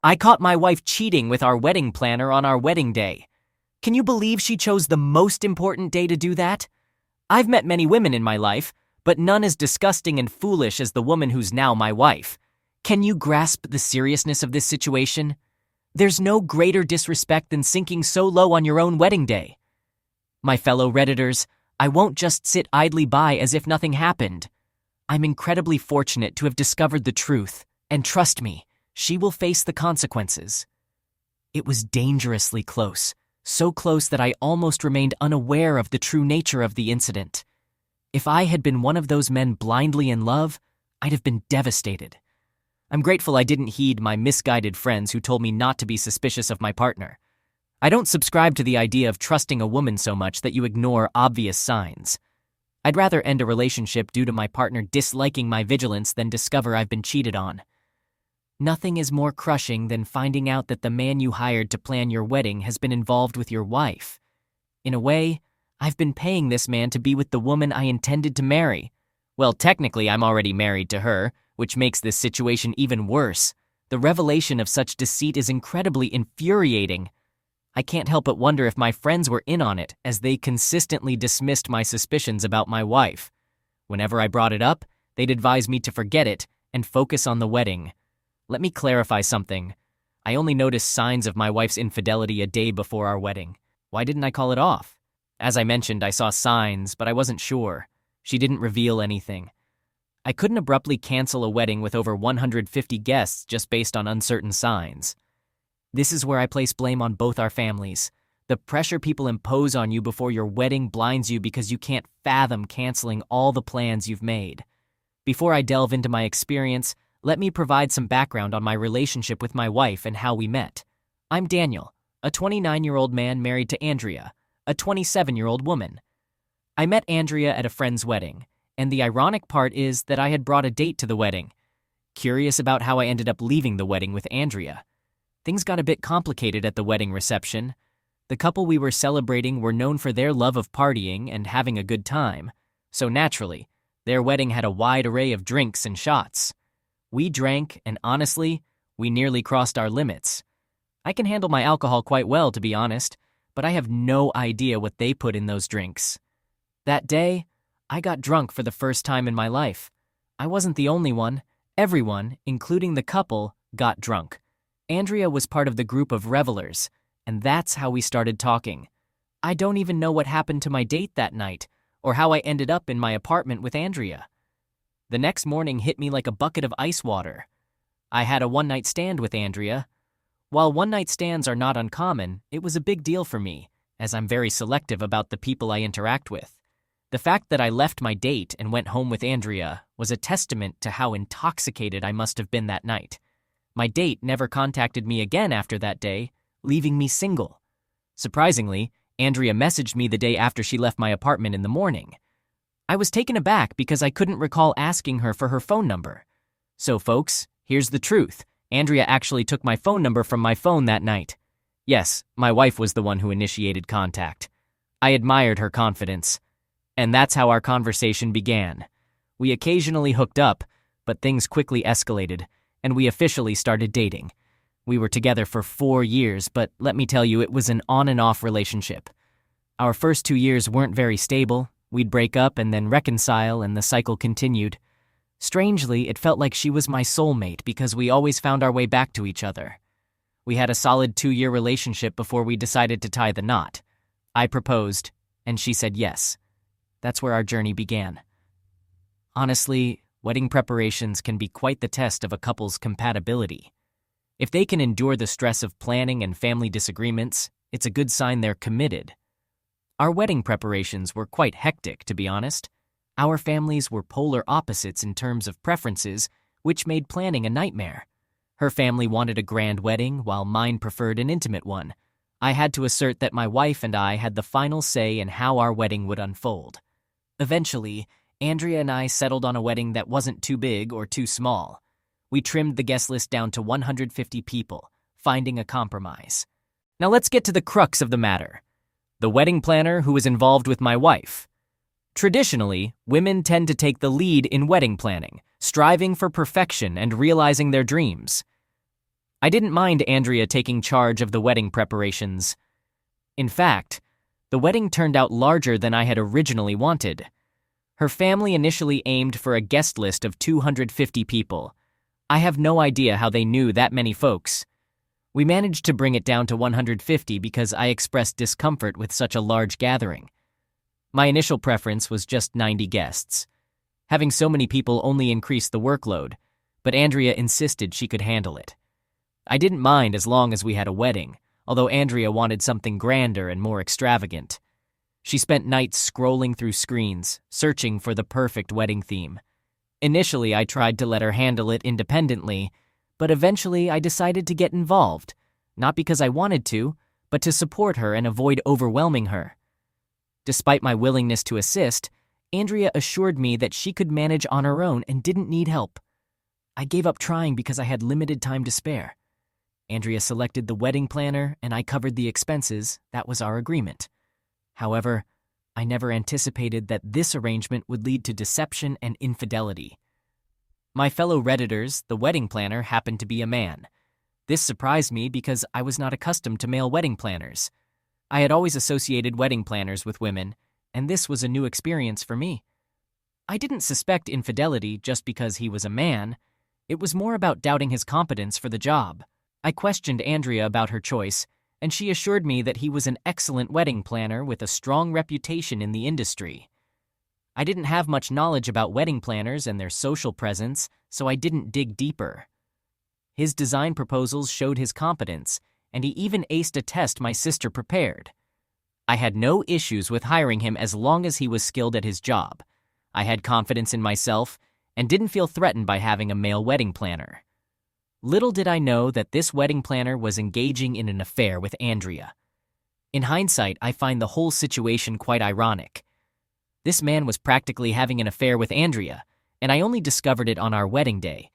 I caught my wife cheating with our wedding planner on our wedding day. Can you believe she chose the most important day to do that? I've met many women in my life, but none as disgusting and foolish as the woman who's now my wife. Can you grasp the seriousness of this situation? There's no greater disrespect than sinking so low on your own wedding day. My fellow Redditors, I won't just sit idly by as if nothing happened. I'm incredibly fortunate to have discovered the truth, and trust me, she will face the consequences. It was dangerously close, so close that I almost remained unaware of the true nature of the incident. If I had been one of those men blindly in love, I'd have been devastated. I'm grateful I didn't heed my misguided friends who told me not to be suspicious of my partner. I don't subscribe to the idea of trusting a woman so much that you ignore obvious signs. I'd rather end a relationship due to my partner disliking my vigilance than discover I've been cheated on. Nothing is more crushing than finding out that the man you hired to plan your wedding has been involved with your wife. In a way, I've been paying this man to be with the woman I intended to marry. Well, technically, I'm already married to her, which makes this situation even worse. The revelation of such deceit is incredibly infuriating. I can't help but wonder if my friends were in on it, as they consistently dismissed my suspicions about my wife. Whenever I brought it up, they'd advise me to forget it and focus on the wedding. Let me clarify something. I only noticed signs of my wife's infidelity a day before our wedding. Why didn't I call it off? As I mentioned, I saw signs, but I wasn't sure. She didn't reveal anything. I couldn't abruptly cancel a wedding with over 150 guests just based on uncertain signs. This is where I place blame on both our families. The pressure people impose on you before your wedding blinds you because you can't fathom canceling all the plans you've made. Before I delve into my experience, let me provide some background on my relationship with my wife and how we met. I'm Daniel, a 29-year-old man married to Andrea, a 27-year-old woman. I met Andrea at a friend's wedding, and the ironic part is that I had brought a date to the wedding. Curious about how I ended up leaving the wedding with Andrea. Things got a bit complicated at the wedding reception. The couple we were celebrating were known for their love of partying and having a good time, so naturally, their wedding had a wide array of drinks and shots. We drank, and honestly, we nearly crossed our limits. I can handle my alcohol quite well, to be honest, but I have no idea what they put in those drinks. That day, I got drunk for the first time in my life. I wasn't the only one. Everyone, including the couple, got drunk. Andrea was part of the group of revelers, and that's how we started talking. I don't even know what happened to my date that night, or how I ended up in my apartment with Andrea. The next morning hit me like a bucket of ice water. I had a one-night stand with Andrea. While one-night stands are not uncommon, it was a big deal for me, as I'm very selective about the people I interact with. The fact that I left my date and went home with Andrea was a testament to how intoxicated I must have been that night. My date never contacted me again after that day, leaving me single. Surprisingly, Andrea messaged me the day after she left my apartment in the morning. I was taken aback because I couldn't recall asking her for her phone number. So folks, here's the truth. Andrea actually took my phone number from my phone that night. Yes, my wife was the one who initiated contact. I admired her confidence. And that's how our conversation began. We occasionally hooked up, but things quickly escalated, and we officially started dating. We were together for 4 years, but let me tell you, it was an on and off relationship. Our first 2 years weren't very stable. We'd break up and then reconcile, and the cycle continued. Strangely, it felt like she was my soulmate because we always found our way back to each other. We had a solid 2-year relationship before we decided to tie the knot. I proposed, and she said yes. That's where our journey began. Honestly, wedding preparations can be quite the test of a couple's compatibility. If they can endure the stress of planning and family disagreements, it's a good sign they're committed. Our wedding preparations were quite hectic, to be honest. Our families were polar opposites in terms of preferences, which made planning a nightmare. Her family wanted a grand wedding, while mine preferred an intimate one. I had to assert that my wife and I had the final say in how our wedding would unfold. Eventually, Andrea and I settled on a wedding that wasn't too big or too small. We trimmed the guest list down to 150 people, finding a compromise. Now let's get to the crux of the matter. The wedding planner who was involved with my wife. Traditionally, women tend to take the lead in wedding planning, striving for perfection and realizing their dreams. I didn't mind Andrea taking charge of the wedding preparations. In fact, the wedding turned out larger than I had originally wanted. Her family initially aimed for a guest list of 250 people. I have no idea how they knew that many folks. We managed to bring it down to 150 because I expressed discomfort with such a large gathering. My initial preference was just 90 guests. Having so many people only increased the workload, but Andrea insisted she could handle it. I didn't mind as long as we had a wedding, although Andrea wanted something grander and more extravagant. She spent nights scrolling through screens, searching for the perfect wedding theme. Initially, I tried to let her handle it independently, but eventually I decided to get involved, not because I wanted to, but to support her and avoid overwhelming her. Despite my willingness to assist, Andrea assured me that she could manage on her own and didn't need help. I gave up trying because I had limited time to spare. Andrea selected the wedding planner and I covered the expenses. That was our agreement. However, I never anticipated that this arrangement would lead to deception and infidelity. My fellow Redditors, the wedding planner, happened to be a man. This surprised me because I was not accustomed to male wedding planners. I had always associated wedding planners with women, and this was a new experience for me. I didn't suspect infidelity just because he was a man. It was more about doubting his competence for the job. I questioned Andrea about her choice, and she assured me that he was an excellent wedding planner with a strong reputation in the industry. I didn't have much knowledge about wedding planners and their social presence, so I didn't dig deeper. His design proposals showed his competence, and he even aced a test my sister prepared. I had no issues with hiring him as long as he was skilled at his job. I had confidence in myself and didn't feel threatened by having a male wedding planner. Little did I know that this wedding planner was engaging in an affair with Andrea. In hindsight, I find the whole situation quite ironic. This man was practically having an affair with Andrea, and I only discovered it on our wedding day.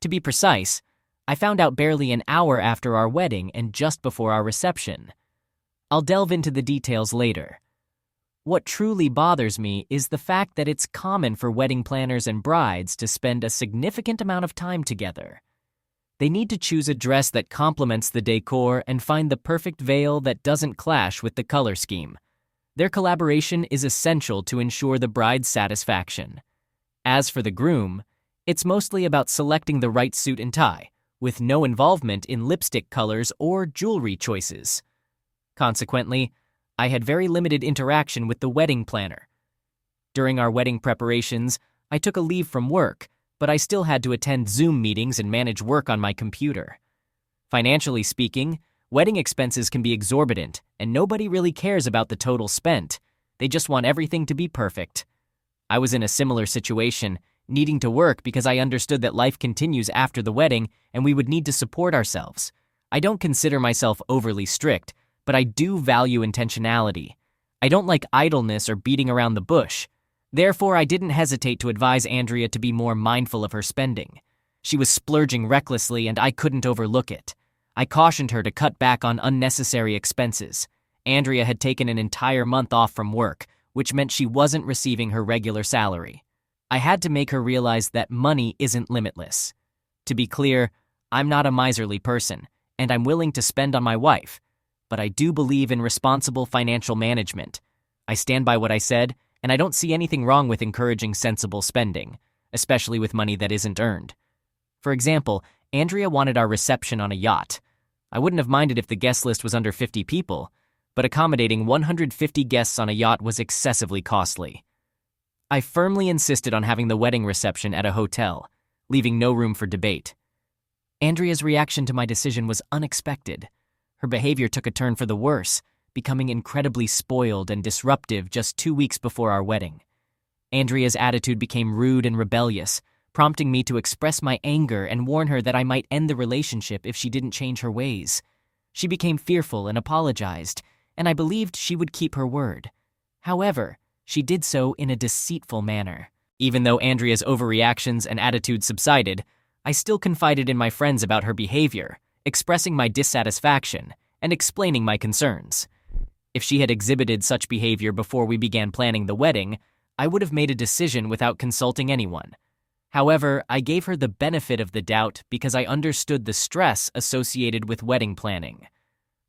To be precise, I found out barely an hour after our wedding and just before our reception. I'll delve into the details later. What truly bothers me is the fact that it's common for wedding planners and brides to spend a significant amount of time together. They need to choose a dress that complements the decor and find the perfect veil that doesn't clash with the color scheme. Their collaboration is essential to ensure the bride's satisfaction. As for the groom, it's mostly about selecting the right suit and tie, with no involvement in lipstick colors or jewelry choices. Consequently, I had very limited interaction with the wedding planner. During our wedding preparations, I took a leave from work, but I still had to attend Zoom meetings and manage work on my computer. Financially speaking, wedding expenses can be exorbitant, and nobody really cares about the total spent. They just want everything to be perfect. I was in a similar situation, needing to work because I understood that life continues after the wedding and we would need to support ourselves. I don't consider myself overly strict, but I do value intentionality. I don't like idleness or beating around the bush. Therefore, I didn't hesitate to advise Andrea to be more mindful of her spending. She was splurging recklessly and I couldn't overlook it. I cautioned her to cut back on unnecessary expenses. Andrea had taken an entire month off from work, which meant she wasn't receiving her regular salary. I had to make her realize that money isn't limitless. To be clear, I'm not a miserly person, and I'm willing to spend on my wife, but I do believe in responsible financial management. I stand by what I said, and I don't see anything wrong with encouraging sensible spending, especially with money that isn't earned. For example, Andrea wanted our reception on a yacht. I wouldn't have minded if the guest list was under 50 people, but accommodating 150 guests on a yacht was excessively costly. I firmly insisted on having the wedding reception at a hotel, leaving no room for debate. Andrea's reaction to my decision was unexpected. Her behavior took a turn for the worse, becoming incredibly spoiled and disruptive just 2 weeks before our wedding. Andrea's attitude became rude and rebellious, prompting me to express my anger and warn her that I might end the relationship if she didn't change her ways. She became fearful and apologized, and I believed she would keep her word. However, she did so in a deceitful manner. Even though Andrea's overreactions and attitude subsided, I still confided in my friends about her behavior, expressing my dissatisfaction and explaining my concerns. If she had exhibited such behavior before we began planning the wedding, I would have made a decision without consulting anyone. However, I gave her the benefit of the doubt because I understood the stress associated with wedding planning.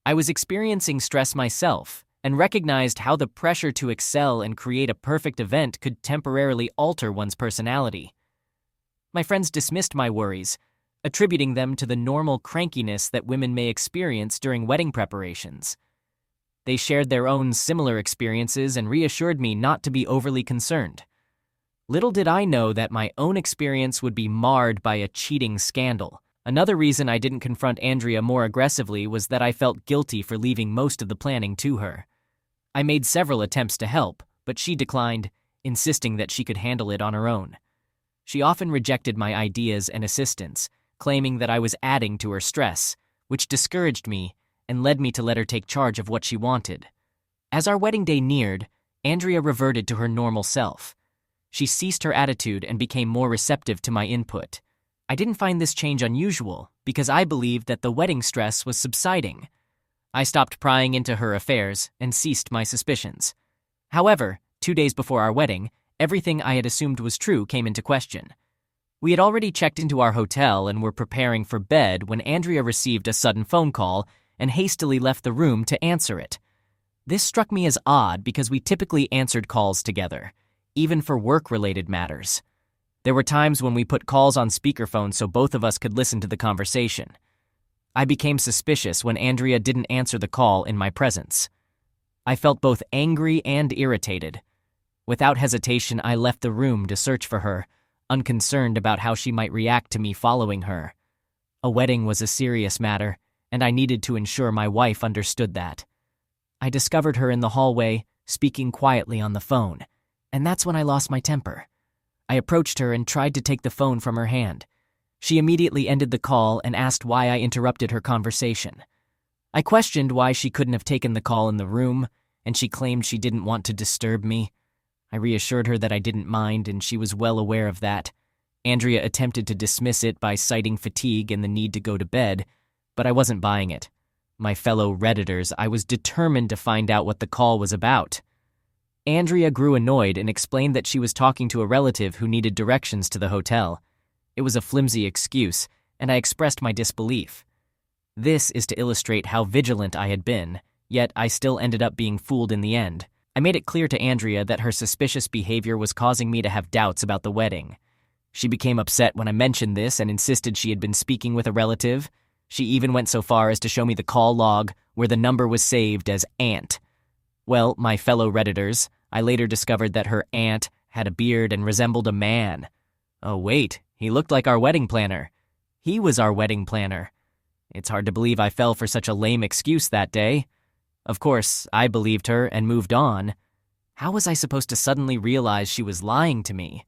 I was experiencing stress myself and recognized how the pressure to excel and create a perfect event could temporarily alter one's personality. My friends dismissed my worries, attributing them to the normal crankiness that women may experience during wedding preparations. They shared their own similar experiences and reassured me not to be overly concerned. Little did I know that my own experience would be marred by a cheating scandal. Another reason I didn't confront Andrea more aggressively was that I felt guilty for leaving most of the planning to her. I made several attempts to help, but she declined, insisting that she could handle it on her own. She often rejected my ideas and assistance, claiming that I was adding to her stress, which discouraged me and led me to let her take charge of what she wanted. As our wedding day neared, Andrea reverted to her normal self. She ceased her attitude and became more receptive to my input. I didn't find this change unusual because I believed that the wedding stress was subsiding. I stopped prying into her affairs and ceased my suspicions. However, 2 days before our wedding, everything I had assumed was true came into question. We had already checked into our hotel and were preparing for bed when Andrea received a sudden phone call and hastily left the room to answer it. This struck me as odd because we typically answered calls together, even for work-related matters. There were times when we put calls on speakerphone so both of us could listen to the conversation. I became suspicious when Andrea didn't answer the call in my presence. I felt both angry and irritated. Without hesitation, I left the room to search for her, unconcerned about how she might react to me following her. A wedding was a serious matter, and I needed to ensure my wife understood that. I discovered her in the hallway, speaking quietly on the phone, and that's when I lost my temper. I approached her and tried to take the phone from her hand. She immediately ended the call and asked why I interrupted her conversation. I questioned why she couldn't have taken the call in the room, and she claimed she didn't want to disturb me. I reassured her that I didn't mind, and she was well aware of that. Andrea attempted to dismiss it by citing fatigue and the need to go to bed, but I wasn't buying it. My fellow Redditors, I was determined to find out what the call was about. Andrea grew annoyed and explained that she was talking to a relative who needed directions to the hotel. It was a flimsy excuse, and I expressed my disbelief. This is to illustrate how vigilant I had been, yet I still ended up being fooled in the end. I made it clear to Andrea that her suspicious behavior was causing me to have doubts about the wedding. She became upset when I mentioned this and insisted she had been speaking with a relative. She even went so far as to show me the call log, where the number was saved as Aunt. Well, my fellow Redditors, I later discovered that her aunt had a beard and resembled a man. Oh wait, he looked like our wedding planner. He was our wedding planner. It's hard to believe I fell for such a lame excuse that day. Of course, I believed her and moved on. How was I supposed to suddenly realize she was lying to me?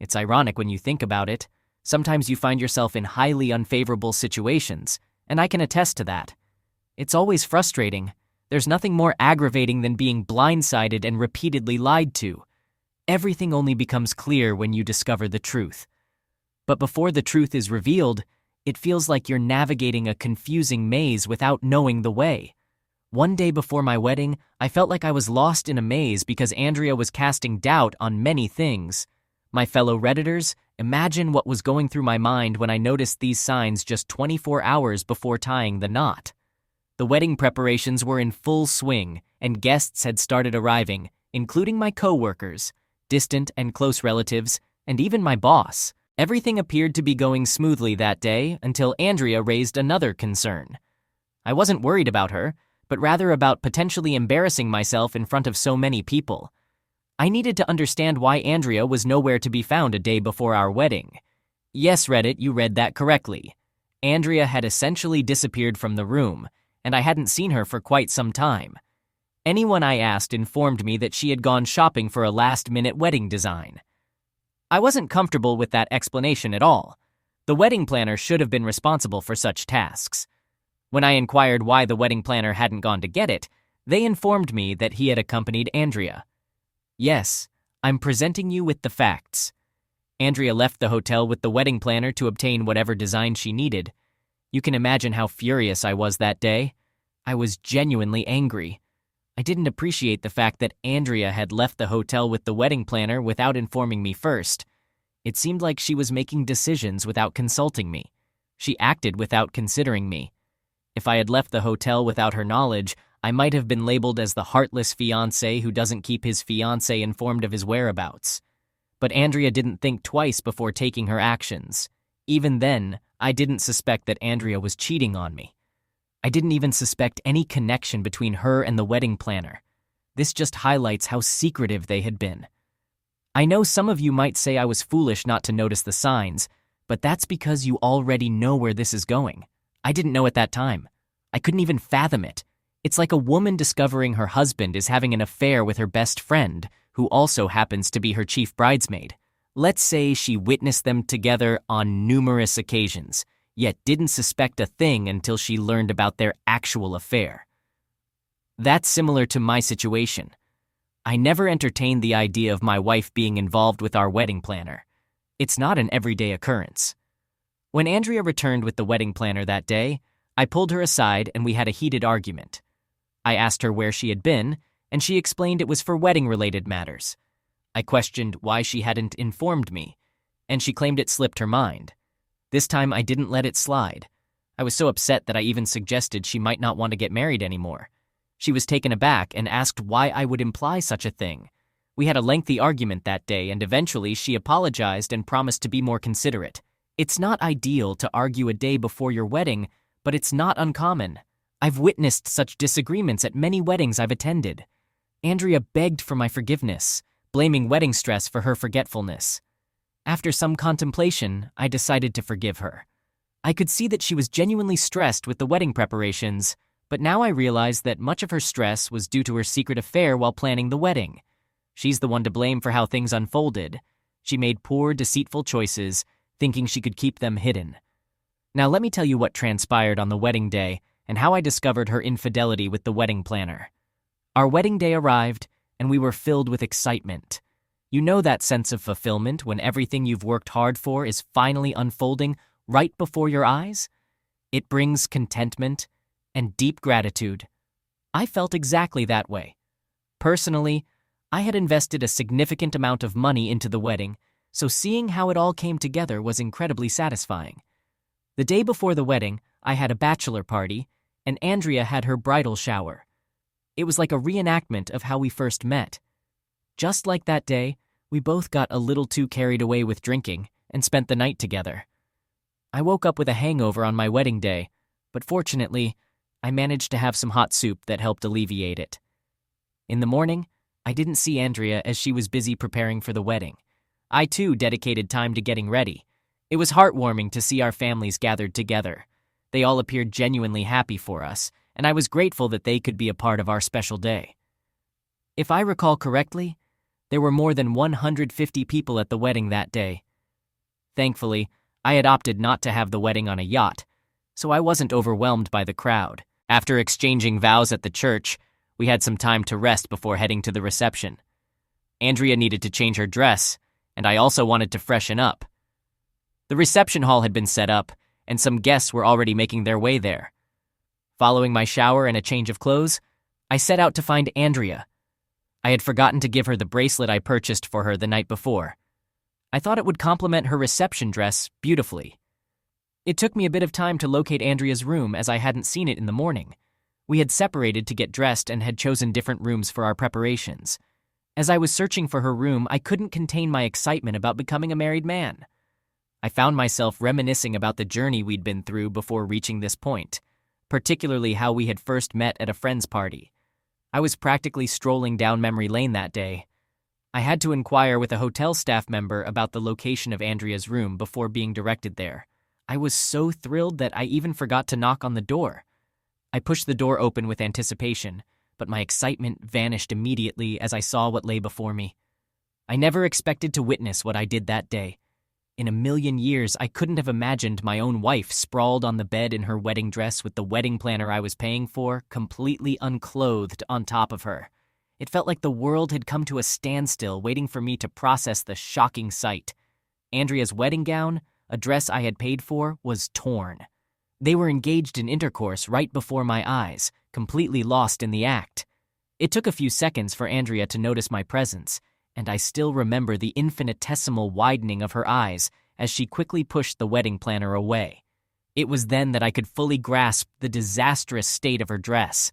It's ironic when you think about it. Sometimes you find yourself in highly unfavorable situations, and I can attest to that. It's always frustrating. There's nothing more aggravating than being blindsided and repeatedly lied to. Everything only becomes clear when you discover the truth. But before the truth is revealed, it feels like you're navigating a confusing maze without knowing the way. One day before my wedding, I felt like I was lost in a maze because Andrea was casting doubt on many things. My fellow Redditors, imagine what was going through my mind when I noticed these signs just 24 hours before tying the knot. The wedding preparations were in full swing, and guests had started arriving, including my co-workers, distant and close relatives, and even my boss. Everything appeared to be going smoothly that day until Andrea raised another concern. I wasn't worried about her, but rather about potentially embarrassing myself in front of so many people. I needed to understand why Andrea was nowhere to be found a day before our wedding. Yes, Reddit, you read that correctly. Andrea had essentially disappeared from the room, and I hadn't seen her for quite some time. Anyone I asked informed me that she had gone shopping for a last-minute wedding design. I wasn't comfortable with that explanation at all. The wedding planner should have been responsible for such tasks. When I inquired why the wedding planner hadn't gone to get it, they informed me that he had accompanied Andrea. Yes, I'm presenting you with the facts. Andrea left the hotel with the wedding planner to obtain whatever design she needed. You can imagine how furious I was that day. I was genuinely angry. I didn't appreciate the fact that Andrea had left the hotel with the wedding planner without informing me first. It seemed like she was making decisions without consulting me. She acted without considering me. If I had left the hotel without her knowledge, I might have been labeled as the heartless fiancé who doesn't keep his fiancée informed of his whereabouts. But Andrea didn't think twice before taking her actions. Even then, I didn't suspect that Andrea was cheating on me. I didn't even suspect any connection between her and the wedding planner. This just highlights how secretive they had been. I know some of you might say I was foolish not to notice the signs, but that's because you already know where this is going. I didn't know at that time. I couldn't even fathom it. It's like a woman discovering her husband is having an affair with her best friend, who also happens to be her chief bridesmaid. Let's say she witnessed them together on numerous occasions, yet didn't suspect a thing until she learned about their actual affair. That's similar to my situation. I never entertained the idea of my wife being involved with our wedding planner. It's not an everyday occurrence. When Andrea returned with the wedding planner that day, I pulled her aside and we had a heated argument. I asked her where she had been, and she explained it was for wedding-related matters. I questioned why she hadn't informed me, and she claimed it slipped her mind. This time I didn't let it slide. I was so upset that I even suggested she might not want to get married anymore. She was taken aback and asked why I would imply such a thing. We had a lengthy argument that day, and eventually she apologized and promised to be more considerate. It's not ideal to argue a day before your wedding, but it's not uncommon. I've witnessed such disagreements at many weddings I've attended. Andrea begged for my forgiveness, blaming wedding stress for her forgetfulness. After some contemplation, I decided to forgive her. I could see that she was genuinely stressed with the wedding preparations, but now I realized that much of her stress was due to her secret affair while planning the wedding. She's the one to blame for how things unfolded. She made poor, deceitful choices, thinking she could keep them hidden. Now let me tell you what transpired on the wedding day and how I discovered her infidelity with the wedding planner. Our wedding day arrived, and we were filled with excitement. You know that sense of fulfillment when everything you've worked hard for is finally unfolding right before your eyes? It brings contentment and deep gratitude. I felt exactly that way. Personally, I had invested a significant amount of money into the wedding, so seeing how it all came together was incredibly satisfying. The day before the wedding, I had a bachelor party, and Andrea had her bridal shower. It was like a reenactment of how we first met. Just like that day, we both got a little too carried away with drinking and spent the night together. I woke up with a hangover on my wedding day, but fortunately, I managed to have some hot soup that helped alleviate it. In the morning, I didn't see Andrea as she was busy preparing for the wedding. I too dedicated time to getting ready. It was heartwarming to see our families gathered together. They all appeared genuinely happy for us, and I was grateful that they could be a part of our special day. If I recall correctly, there were more than 150 people at the wedding that day. Thankfully, I had opted not to have the wedding on a yacht, so I wasn't overwhelmed by the crowd. After exchanging vows at the church, we had some time to rest before heading to the reception. Andrea needed to change her dress, and I also wanted to freshen up. The reception hall had been set up, and some guests were already making their way there. Following my shower and a change of clothes, I set out to find Andrea. I had forgotten to give her the bracelet I purchased for her the night before. I thought it would complement her reception dress beautifully. It took me a bit of time to locate Andrea's room as I hadn't seen it in the morning. We had separated to get dressed and had chosen different rooms for our preparations. As I was searching for her room, I couldn't contain my excitement about becoming a married man. I found myself reminiscing about the journey we'd been through before reaching this point, particularly how we had first met at a friend's party. I was practically strolling down memory lane that day. I had to inquire with a hotel staff member about the location of Andrea's room before being directed there. I was so thrilled that I even forgot to knock on the door. I pushed the door open with anticipation, but my excitement vanished immediately as I saw what lay before me. I never expected to witness what I did that day. In a million years, I couldn't have imagined my own wife sprawled on the bed in her wedding dress with the wedding planner I was paying for completely unclothed on top of her. It felt like the world had come to a standstill waiting for me to process the shocking sight. Andrea's wedding gown, a dress I had paid for, was torn. They were engaged in intercourse right before my eyes, completely lost in the act. It took a few seconds for Andrea to notice my presence, and I still remember the infinitesimal widening of her eyes as she quickly pushed the wedding planner away. It was then that I could fully grasp the disastrous state of her dress.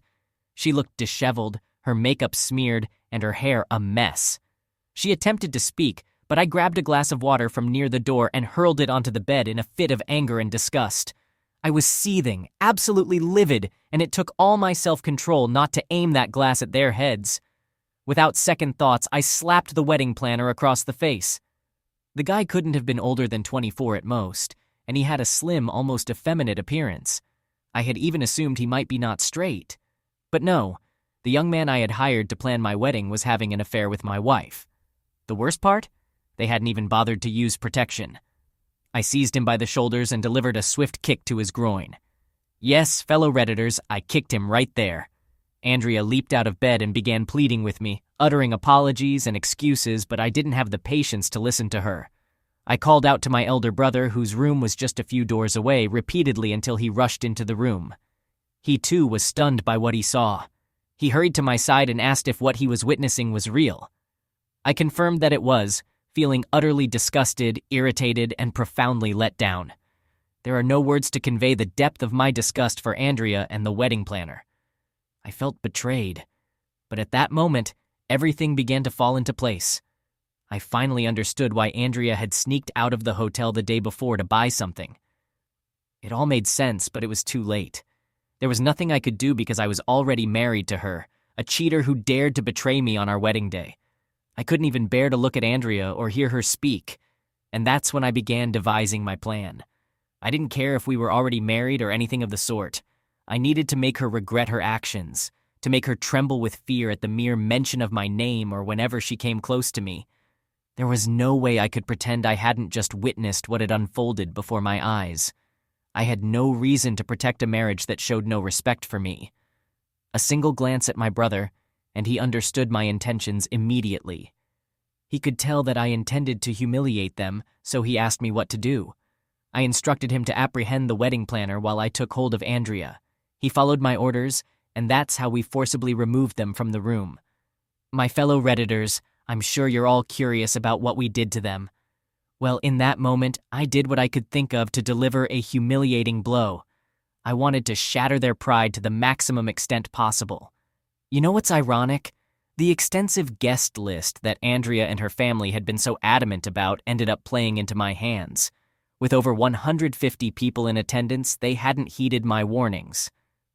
She looked disheveled, her makeup smeared, and her hair a mess. She attempted to speak, but I grabbed a glass of water from near the door and hurled it onto the bed in a fit of anger and disgust. I was seething, absolutely livid, and it took all my self-control not to aim that glass at their heads. Without second thoughts, I slapped the wedding planner across the face. The guy couldn't have been older than 24 at most, and he had a slim, almost effeminate appearance. I had even assumed he might be not straight. But no, the young man I had hired to plan my wedding was having an affair with my wife. The worst part? They hadn't even bothered to use protection. I seized him by the shoulders and delivered a swift kick to his groin. Yes, fellow Redditors, I kicked him right there. Andrea leaped out of bed and began pleading with me, uttering apologies and excuses, but I didn't have the patience to listen to her. I called out to my elder brother, whose room was just a few doors away, repeatedly until he rushed into the room. He too was stunned by what he saw. He hurried to my side and asked if what he was witnessing was real. I confirmed that it was, feeling utterly disgusted, irritated, and profoundly let down. There are no words to convey the depth of my disgust for Andrea and the wedding planner. I felt betrayed. But at that moment, everything began to fall into place. I finally understood why Andrea had sneaked out of the hotel the day before to buy something. It all made sense, but it was too late. There was nothing I could do because I was already married to her, a cheater who dared to betray me on our wedding day. I couldn't even bear to look at Andrea or hear her speak, and that's when I began devising my plan. I didn't care if we were already married or anything of the sort. I needed to make her regret her actions, to make her tremble with fear at the mere mention of my name or whenever she came close to me. There was no way I could pretend I hadn't just witnessed what had unfolded before my eyes. I had no reason to protect a marriage that showed no respect for me. A single glance at my brother, and he understood my intentions immediately. He could tell that I intended to humiliate them, so he asked me what to do. I instructed him to apprehend the wedding planner while I took hold of Andrea. He followed my orders, and that's how we forcibly removed them from the room. My fellow Redditors, I'm sure you're all curious about what we did to them. Well, in that moment, I did what I could think of to deliver a humiliating blow. I wanted to shatter their pride to the maximum extent possible. You know what's ironic? The extensive guest list that Andrea and her family had been so adamant about ended up playing into my hands. With over 150 people in attendance, they hadn't heeded my warnings.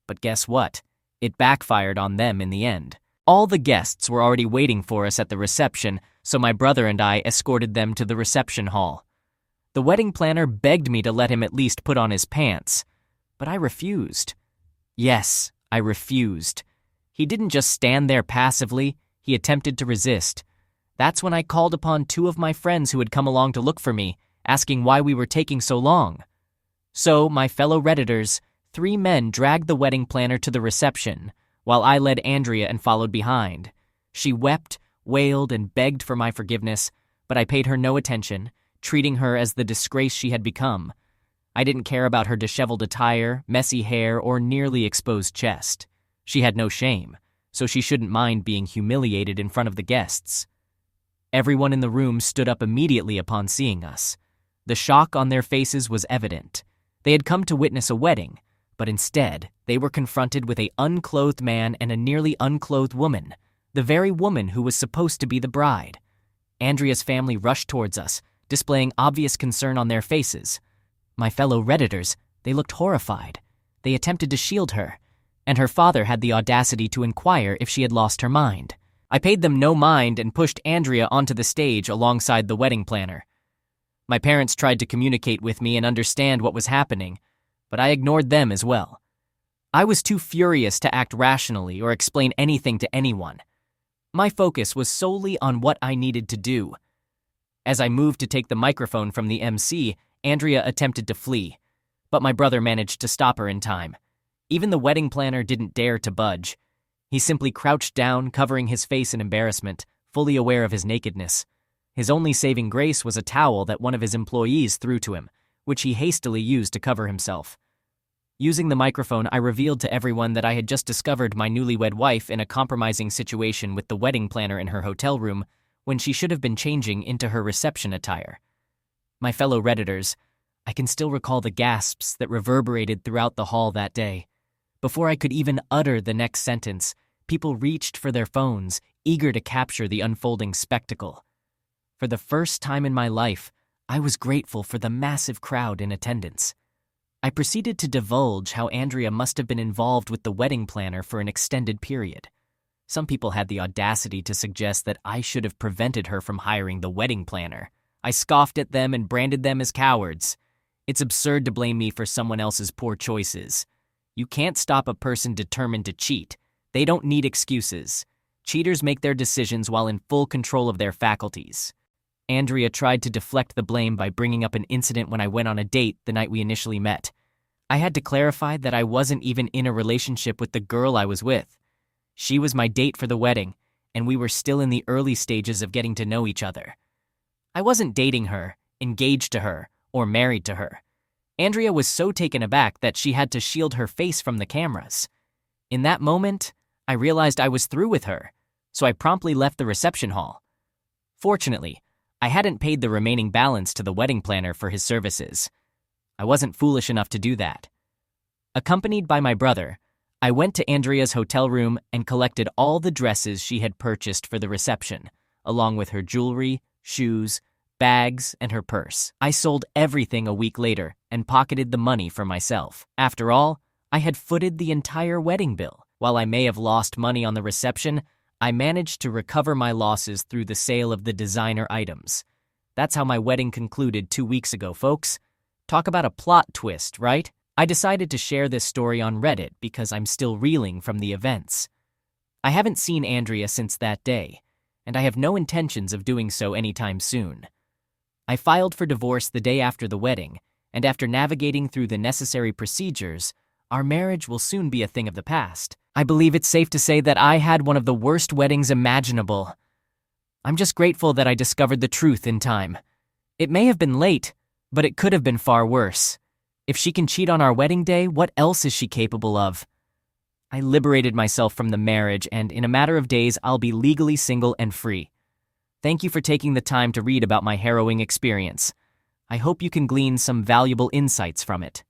But guess what? It backfired on them in the end. All the guests were already waiting for us at the reception, so my brother and I escorted them to the reception hall. The wedding planner begged me to let him at least put on his pants, but I refused. Yes, I refused. He didn't just stand there passively, he attempted to resist. That's when I called upon two of my friends who had come along to look for me, asking why we were taking so long. So, my fellow Redditors, 3 men dragged the wedding planner to the reception, while I led Andrea and followed behind. She wept, wailed, and begged for my forgiveness, but I paid her no attention, treating her as the disgrace she had become. I didn't care about her disheveled attire, messy hair, or nearly exposed chest. She had no shame, so she shouldn't mind being humiliated in front of the guests. Everyone in the room stood up immediately upon seeing us. The shock on their faces was evident. They had come to witness a wedding, but instead, they were confronted with an unclothed man and a nearly unclothed woman, the very woman who was supposed to be the bride. Andrea's family rushed towards us, displaying obvious concern on their faces. My fellow Redditors, they looked horrified. They attempted to shield her, and her father had the audacity to inquire if she had lost her mind. I paid them no mind and pushed Andrea onto the stage alongside the wedding planner. My parents tried to communicate with me and understand what was happening, but I ignored them as well. I was too furious to act rationally or explain anything to anyone. My focus was solely on what I needed to do. As I moved to take the microphone from the MC, Andrea attempted to flee, but my brother managed to stop her in time. Even the wedding planner didn't dare to budge. He simply crouched down, covering his face in embarrassment, fully aware of his nakedness. His only saving grace was a towel that one of his employees threw to him, which he hastily used to cover himself. Using the microphone, I revealed to everyone that I had just discovered my newlywed wife in a compromising situation with the wedding planner in her hotel room, when she should have been changing into her reception attire. My fellow Redditors, I can still recall the gasps that reverberated throughout the hall that day. Before I could even utter the next sentence, people reached for their phones, eager to capture the unfolding spectacle. For the first time in my life, I was grateful for the massive crowd in attendance. I proceeded to divulge how Andrea must have been involved with the wedding planner for an extended period. Some people had the audacity to suggest that I should have prevented her from hiring the wedding planner. I scoffed at them and branded them as cowards. It's absurd to blame me for someone else's poor choices. You can't stop a person determined to cheat. They don't need excuses. Cheaters make their decisions while in full control of their faculties. Andrea tried to deflect the blame by bringing up an incident when I went on a date the night we initially met. I had to clarify that I wasn't even in a relationship with the girl I was with. She was my date for the wedding, and we were still in the early stages of getting to know each other. I wasn't dating her, engaged to her, or married to her. Andrea was so taken aback that she had to shield her face from the cameras. In that moment, I realized I was through with her, so I promptly left the reception hall. Fortunately, I hadn't paid the remaining balance to the wedding planner for his services. I wasn't foolish enough to do that. Accompanied by my brother, I went to Andrea's hotel room and collected all the dresses she had purchased for the reception, along with her jewelry, shoes, bags, and her purse. I sold everything a week later and pocketed the money for myself. After all, I had footed the entire wedding bill. While I may have lost money on the reception, I managed to recover my losses through the sale of the designer items. That's how my wedding concluded 2 weeks ago, folks. Talk about a plot twist, right? I decided to share this story on Reddit because I'm still reeling from the events. I haven't seen Andrea since that day, and I have no intentions of doing so anytime soon. I filed for divorce the day after the wedding, and after navigating through the necessary procedures, our marriage will soon be a thing of the past. I believe it's safe to say that I had one of the worst weddings imaginable. I'm just grateful that I discovered the truth in time. It may have been late, but it could have been far worse. If she can cheat on our wedding day, what else is she capable of? I liberated myself from the marriage, and in a matter of days, I'll be legally single and free. Thank you for taking the time to read about my harrowing experience. I hope you can glean some valuable insights from it.